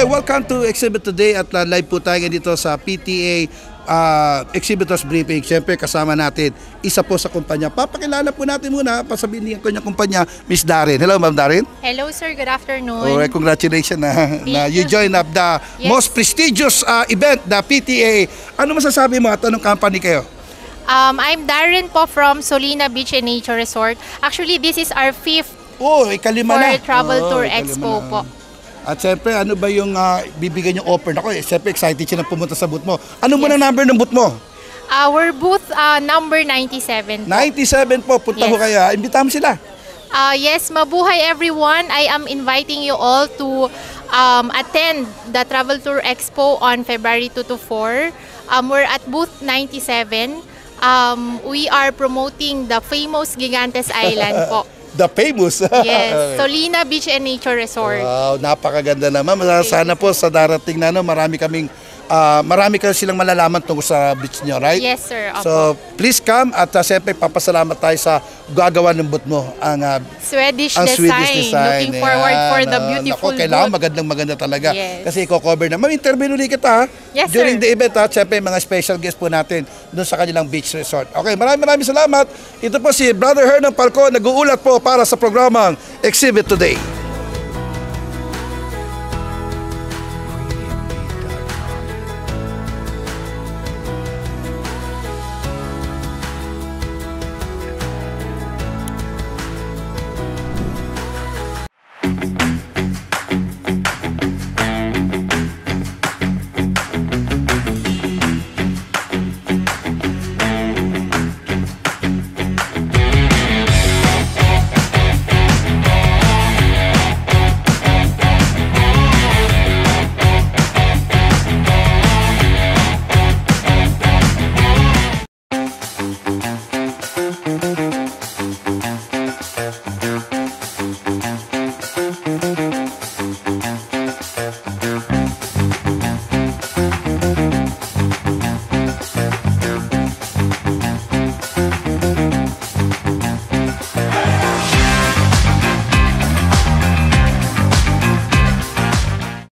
Okay, welcome to Exhibit Today at live po tayo dito sa PTA Exhibitors Briefing. Siyempre kasama natin isa po sa kumpanya. Papakilala po natin muna, pasabihin niya kanyang kumpanya, Miss Darren. Hello, Ma'am Darren. Hello, sir. Good afternoon. Alright, congratulations na you joined up the most prestigious event, the PTA. Ano masasabi mo at anong company kayo? I'm Darren po from Solina Beach and Nature Resort. Actually, this is our 5th ikalima na. Travel Tour Expo po. At siyempre, ano ba yung bibigyan yung offer? Ako, siyempre, excited siya na pumunta sa booth mo. Ano mo na number ng booth mo? Our booth number 97 po. 97 po. Punta ko kaya. Imbitahan mo sila. Yes, mabuhay everyone. I am inviting you all to attend the Travel Tour Expo on February 2 to 4. We're at booth 97. We are promoting the famous Gigantes Island po. The famous. Yes, Solina Beach and Nature Resort. Wow, napakaganda naman. Sana po sa darating na marami kasi silang malalaman tungkol sa beach nyo, right? Yes, sir. Opo. So, please come at siyempre papasalamat tayo sa gagawa ng booth mo. Ang Swedish design. Looking forward for the beautiful kailangan booth. maganda talaga. Yes. Kasi i-cover na. Ma'am-interview ulit kita Yes, during sir. the event. Siyempre, mga special guest po natin doon sa kanilang beach resort. Okay, maraming salamat. Ito po si Brother Hernan Palco, nag-uulat po para sa programang Exhibit Today.